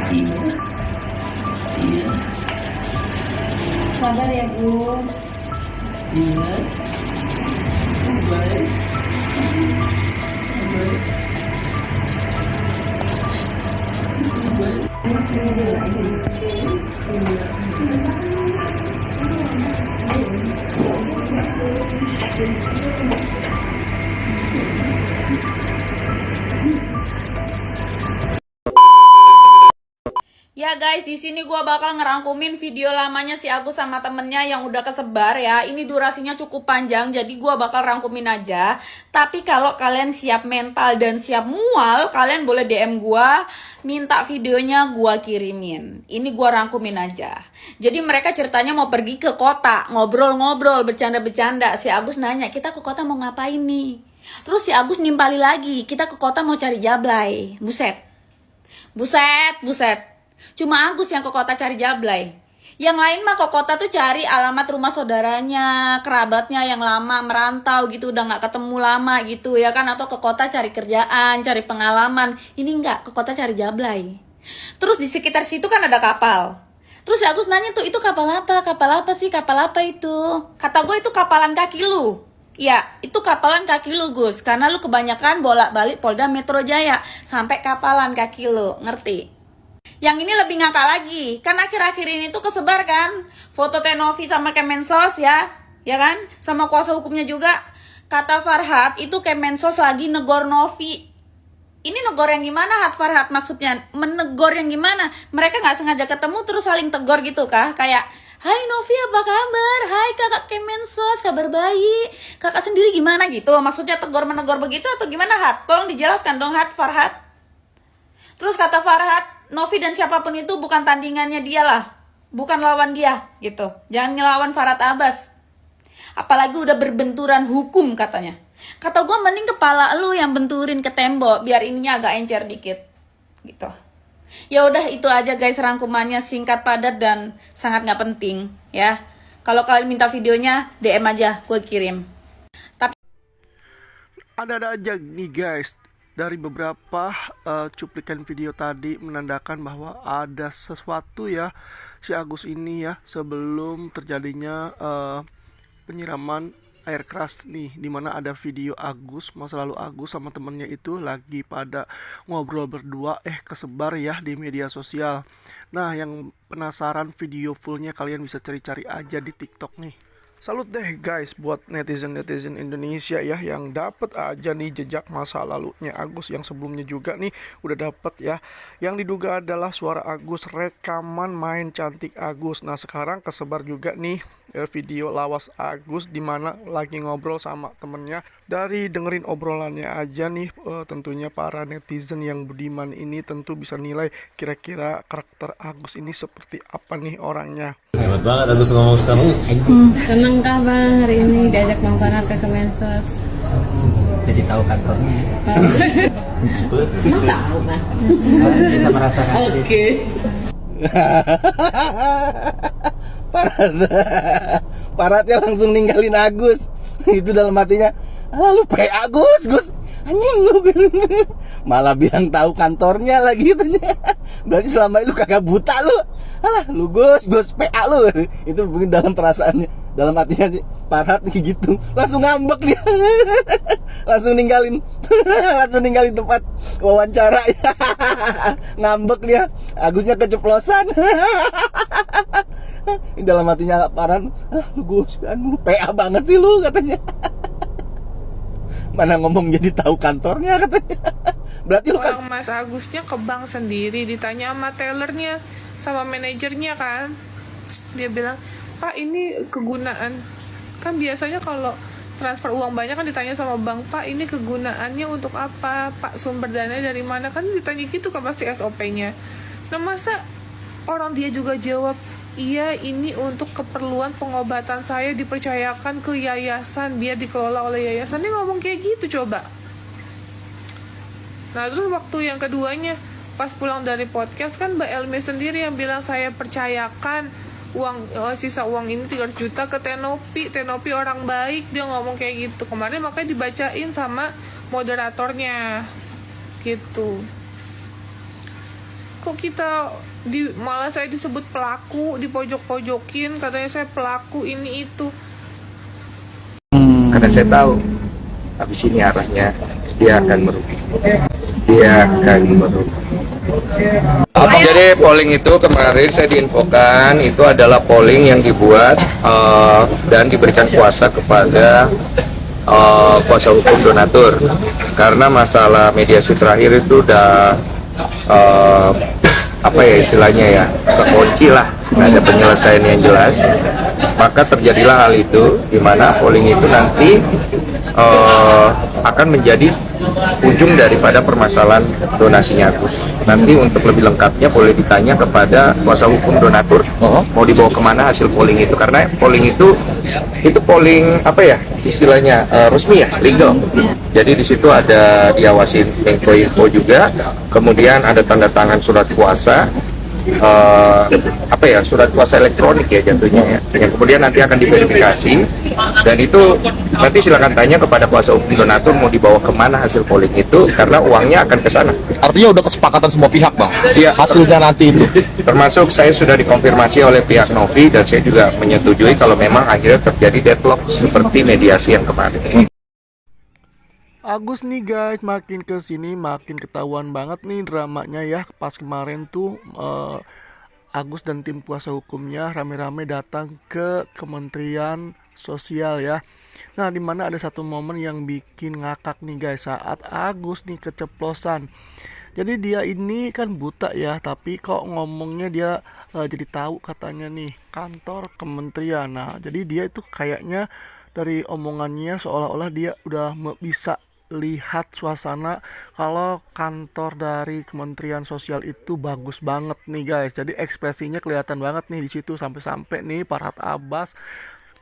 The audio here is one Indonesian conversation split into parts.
Iya. Iya. Sabar ya Gus. Iya. Baik. Ya guys, di sini gua bakal ngerangkumin video lamanya si Agus sama temennya yang udah kesebar ya. Ini durasinya cukup panjang, jadi gua bakal rangkumin aja. Tapi kalau kalian siap mental dan siap mual, kalian boleh DM gua, minta videonya gua kirimin. Ini gua rangkumin aja. Jadi mereka ceritanya mau pergi ke kota, ngobrol-ngobrol, bercanda-bercanda. Si Agus nanya, kita ke kota mau ngapain nih? Terus si Agus nimpali lagi, kita ke kota mau cari jablay. Buset. Cuma Agus yang ke kota cari jablay. Yang lain mah ke kota tuh cari alamat rumah saudaranya, kerabatnya yang lama merantau gitu, udah gak ketemu lama gitu ya kan. Atau ke kota cari kerjaan, cari pengalaman. Ini enggak, ke kota cari jablay. Terus di sekitar situ kan ada kapal. Terus Agus nanya tuh, itu kapal apa? Kapal apa sih? Kapal apa itu? Kata gue, itu kapalan kaki lu. Ya, itu kapalan kaki lu Gus. Karena lu kebanyakan bolak-balik Polda Metro Jaya. Sampai kapalan kaki lu, ngerti? Yang ini lebih ngakak lagi, kan akhir-akhir ini tuh kesebar kan foto Tenovi sama Kemensos ya kan, sama kuasa hukumnya juga. Kata Farhad itu Kemensos lagi negor Novi. Ini negor yang gimana Farhad maksudnya? Menegor yang gimana? Mereka nggak sengaja ketemu terus saling tegor gitu kah? Kayak, hai Novi apa kabar? Hai kakak Kemensos, kabar baik. Kakak sendiri gimana gitu? Maksudnya tegor-menegor begitu atau gimana Hat? Tolong dijelaskan dong Farhad. Terus kata Farhad, Novi dan siapapun itu bukan tandingannya dia lah. Bukan lawan dia gitu. Jangan ngelawan Farhad Abbas. Apalagi udah berbenturan hukum katanya. Kata gue mending kepala lu yang benturin ke tembok biar ininya agak encer dikit. Gitu. Ya udah itu aja guys rangkumannya, singkat padat dan sangat gak penting ya. Kalau kalian minta videonya DM aja, gue kirim. Tapi Ada aja nih guys, dari beberapa cuplikan video tadi menandakan bahwa ada sesuatu ya si Agus ini ya sebelum terjadinya penyiraman air keras nih, dimana ada video Agus, masa lalu Agus sama temennya itu lagi pada ngobrol berdua kesebar ya di media sosial. Nah yang penasaran video fullnya kalian bisa cari-cari aja di TikTok nih. Salut deh guys buat netizen-netizen Indonesia ya yang dapat aja nih jejak masa lalunya Agus, yang sebelumnya juga nih udah dapet ya. Yang diduga adalah suara Agus, rekaman main cantik Agus. Nah sekarang kesebar juga nih video lawas Agus dimana lagi ngobrol sama temennya. Dari dengerin obrolannya aja nih tentunya para netizen yang budiman ini tentu bisa nilai kira-kira karakter Agus ini seperti apa nih orangnya. Hebat banget Agus ngomong sekarang. Seneng kah Bang hari ini diajak Bang Farhad ke Kemensos? Jadi tahu kantornya. Emang tahu Bang? Bisa merasakan. Oke. Farhadnya langsung ninggalin Agus. Itu dalam hatinya, lu PA Gus anjing lu. Malah bilang tahu kantornya lagi katanya. Berarti selama ini lu kagak buta lu. Alah lu Gus PA lu. Itu mungkin dalam perasaannya, dalam hatinya sih Farhad gitu. Langsung ngambek dia. Langsung ninggalin tempat wawancara. Ngambek dia. Agusnya keceplosan. Dalam hatinya Farhad, lu Gus kan lu PA banget sih lu katanya. Mana ngomong jadi tahu kantornya katanya. Berarti lu kan orang Mas Agusnya ke bank sendiri, ditanya sama tellernya sama manajernya kan, dia bilang, Pak ini kegunaan, kan biasanya kalau transfer uang banyak kan ditanya sama bank, Pak ini kegunaannya untuk apa, Pak sumber dananya dari mana, kan ditanya gitu kan pasti SOP-nya. Nah masa orang dia juga jawab, iya ini untuk keperluan pengobatan saya dipercayakan ke yayasan, biar dikelola oleh yayasan. Dia ngomong kayak gitu coba. Nah terus waktu yang keduanya pas pulang dari podcast kan Mbak Elmi sendiri yang bilang, saya percayakan uang sisa uang ini 300 juta ke Tenopi orang baik, dia ngomong kayak gitu kemarin, makanya dibacain sama moderatornya gitu. kok kita malah saya disebut pelaku, dipojok-pojokin, katanya saya pelaku ini itu. Karena saya tahu habis ini arahnya dia akan merugi. Jadi polling itu kemarin saya diinfokan itu adalah polling yang dibuat dan diberikan kuasa kepada kuasa hukum donatur, karena masalah mediasi terakhir itu udah apa ya istilahnya ya, kekunci lah, nggak ada penyelesaian yang jelas. Maka terjadilah hal itu, di mana polling itu nanti akan menjadi ujung daripada permasalahan donasinya Agus. Nanti untuk lebih lengkapnya boleh ditanya kepada kuasa hukum donatur mau dibawa kemana hasil polling itu, karena polling itu polling apa ya istilahnya resmi ya, legal. Jadi di situ ada diawasin Menkominfo juga, kemudian ada tanda tangan surat kuasa, apa ya, surat kuasa elektronik ya jatuhnya ya, yang kemudian nanti akan diverifikasi, dan itu nanti silakan tanya kepada kuasa hukum donatur mau dibawa kemana hasil polling itu, karena uangnya akan ke sana. Artinya udah kesepakatan semua pihak, Bang. Iya, Hasilnya nanti itu. termasuk saya sudah dikonfirmasi oleh pihak Novi, dan saya juga menyetujui kalau memang akhirnya terjadi deadlock seperti mediasi yang kemarin. Agus nih guys, makin kesini makin ketahuan banget nih dramanya ya. Pas kemarin tuh Agus dan tim kuasa hukumnya rame-rame datang ke Kementerian Sosial ya. Nah, dimana ada satu momen yang bikin ngakak nih guys, saat Agus nih keceplosan. Jadi dia ini kan buta ya, tapi kok ngomongnya dia jadi tahu katanya nih kantor kementerian. Nah, jadi dia itu kayaknya dari omongannya seolah-olah dia udah bisa lihat suasana kalau kantor dari Kementerian Sosial itu bagus banget nih guys. Jadi ekspresinya kelihatan banget nih di situ, sampai-sampai nih Farhad Abbas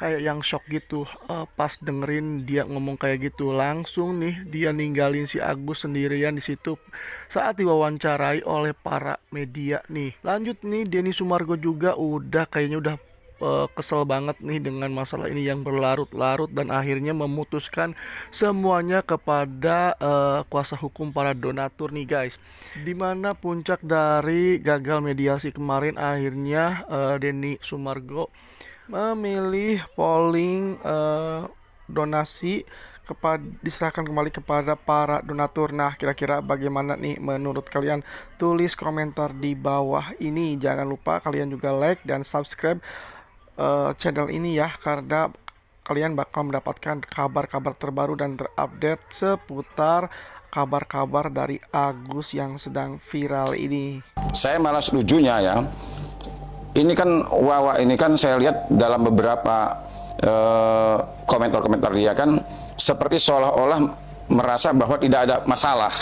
kayak yang shock gitu pas dengerin dia ngomong kayak gitu. Langsung nih dia ninggalin si Agus sendirian di situ saat diwawancarai oleh para media nih. Lanjut nih, Denny Sumargo juga kayaknya udah kesel banget nih dengan masalah ini yang berlarut-larut, dan akhirnya memutuskan semuanya kepada kuasa hukum para donatur nih guys. Dimana puncak dari gagal mediasi kemarin, akhirnya Denny Sumargo memilih polling donasi diserahkan kembali kepada para donatur. Nah, kira-kira bagaimana nih menurut kalian? Tulis komentar di bawah ini. Jangan lupa kalian juga like dan subscribe channel ini ya, karena kalian bakal mendapatkan kabar-kabar terbaru dan terupdate seputar kabar-kabar dari Agus yang sedang viral ini. Saya malah setujunya ya. Ini kan Wawa ini kan saya lihat dalam beberapa komentar-komentar dia kan seperti seolah-olah merasa bahwa tidak ada masalah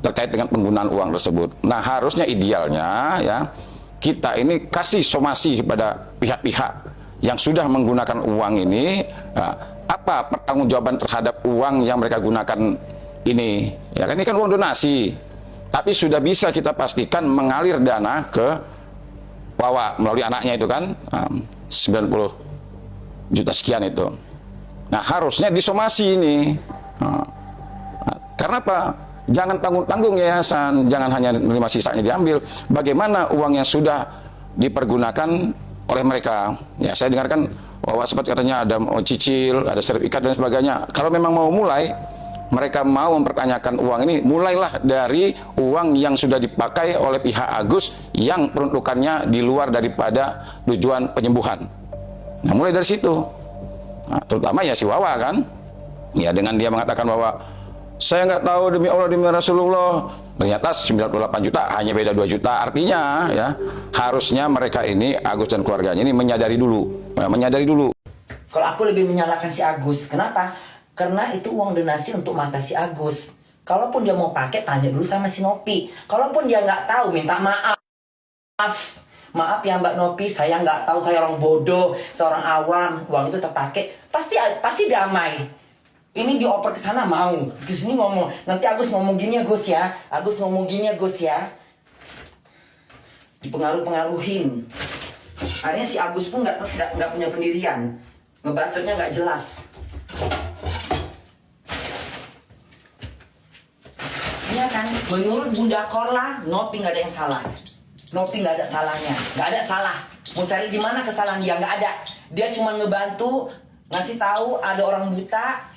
terkait dengan penggunaan uang tersebut. Nah, harusnya idealnya ya kita ini kasih somasi kepada pihak-pihak yang sudah menggunakan uang ini. Nah, apa pertanggungjawaban terhadap uang yang mereka gunakan ini? Ya kan ini kan uang donasi, tapi sudah bisa kita pastikan mengalir dana ke Wawa melalui anaknya itu kan 90 juta sekian itu. Nah, harusnya disomasi ini. Karena apa? Jangan tanggung-tanggung yayasan, jangan hanya menerima sisanya diambil. Bagaimana uang yang sudah dipergunakan oleh mereka? Ya, saya dengarkan bahwa seperti katanya ada mau cicil, ada sertifikat dan sebagainya. Kalau memang mau mulai, mereka mau mempertanyakan uang ini, mulailah dari uang yang sudah dipakai oleh pihak Agus yang peruntukannya di luar daripada tujuan penyembuhan. Nah, mulai dari situ. Nah, terutama ya si Wawa kan, ya dengan dia mengatakan bahwa saya nggak tahu demi Allah demi Rasulullah, ternyata 98 juta hanya beda 2 juta. Artinya ya harusnya mereka ini Agus dan keluarganya ini menyadari dulu, Kalau aku lebih menyalahkan si Agus, kenapa? Karena itu uang donasi untuk mata si Agus. Kalaupun dia mau pakai, tanya dulu sama si Nopi. Kalaupun dia nggak tahu, minta maaf. Maaf ya Mbak Nopi, saya nggak tahu, saya orang bodoh, seorang awam. Uang itu terpakai, pasti damai. Ini dioper ke sana mau, ke sini ngomong. Nanti Agus ngomong gini ya Gus ya. Agus ngomong gini ya Gus ya. Dipengaruhin. Akhirnya si Agus pun nggak punya pendirian. Ngebacotnya nggak jelas. Ya kan, menurut Bunda Korla, Nopi nggak ada yang salah. Nopi nggak ada salahnya, nggak ada salah. Mau cari di mana kesalahan dia nggak ada. Dia cuma ngebantu, ngasih tahu ada orang buta.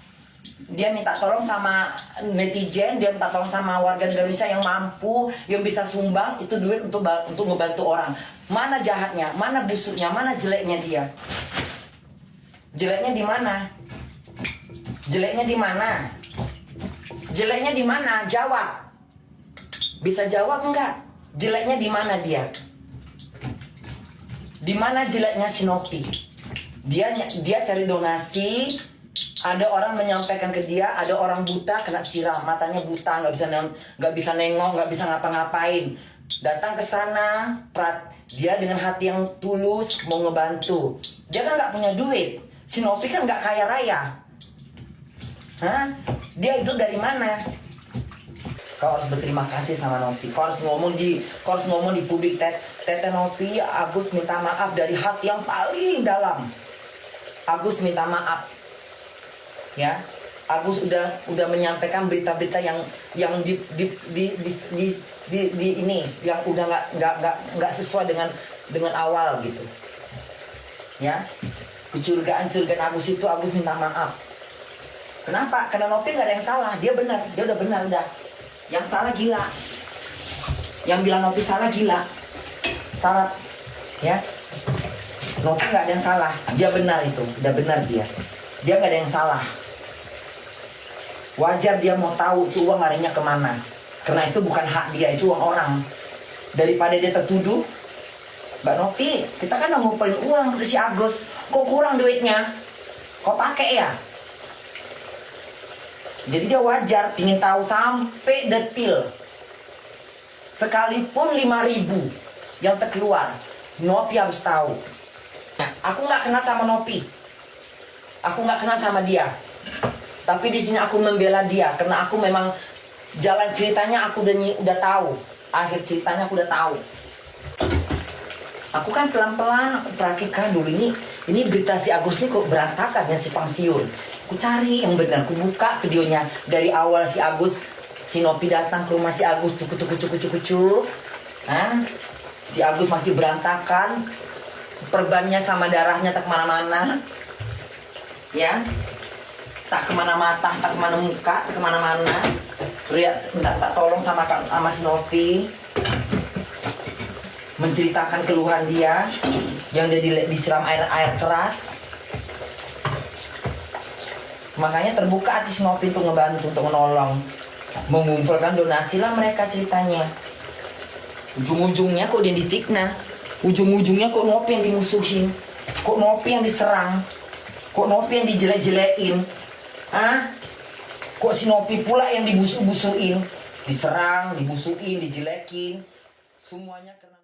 Dia minta tolong sama netizen, dia minta tolong sama warga negara Indonesia yang mampu, yang bisa sumbang itu duit untuk ngebantu orang. Mana jahatnya, mana busuknya, mana jeleknya dia? Jeleknya di mana? Jeleknya di mana? Jeleknya di mana? Jawab. Bisa jawab enggak? Jeleknya di mana dia? Di mana jeleknya si Nopi? Dia cari donasi, ada orang menyampaikan ke dia, ada orang buta kena siram, matanya buta, nggak bisa nengok, nggak bisa ngapa-ngapain. Datang ke sana, dia dengan hati yang tulus mau ngebantu. Dia kan nggak punya duit. Si Nopi kan nggak kaya raya. Hah? Dia hidup dari mana? Kau harus berterima kasih sama Nopi. Kau harus ngomong di publik, Tete Nopi, Agus minta maaf dari hati yang paling dalam. Agus minta maaf. Ya, Agus udah menyampaikan berita-berita yang di ini yang udah nggak sesuai dengan awal gitu. Ya, kecurigaan Agus itu Agus minta maaf. Kenapa? Karena Nopi nggak ada yang salah, dia benar, dia udah benar udah. Yang salah gila, yang bilang Nopi salah gila, salah, ya. Nopi nggak ada yang salah, dia benar itu, udah benar dia nggak ada yang salah. Wajar dia mau tahu itu uang larinya kemana. Karena itu bukan hak dia, itu uang orang. Daripada dia tertuduh, Mbak Nopi, kita kan udah ngumpulin uang ke si Agus. Kok kurang duitnya? Kok pakai ya? Jadi dia wajar, ingin tahu sampai detil. Sekalipun 5.000 yang terkeluar, Nopi harus tahu. Nah, aku nggak kenal sama Nopi. Aku nggak kenal sama dia. Tapi di sini aku membela dia karena aku memang jalan ceritanya aku udah tahu. Akhir ceritanya aku udah tahu. Aku kan pelan-pelan aku perhatikan dulu ini berita si Agus ini kok berantakan ya, si Pangsiun. Aku cari yang benar, aku buka videonya dari awal si Agus, si Nopi datang ke rumah si Agus, cukup. Si Agus masih berantakan, perbannya sama darahnya tak kemana-mana, ya. Tak kemana mata, tak kemana muka, tak kemana-mana. Minta tolong sama si Nopi, menceritakan keluhan dia yang dia disiram air keras. Makanya terbuka hati si Nopi untuk ngebantu, untuk menolong, mengumpulkan donasi lah mereka ceritanya. Ujung-ujungnya kok dia difitnah, ujung-ujungnya kok Nopi yang dimusuhin, kok Nopi yang diserang, kok Nopi yang dijelek-jelekin. Kok si Nopi pula yang dibusuk-busuin, diserang, dibusuin, dijelekin, semuanya kena.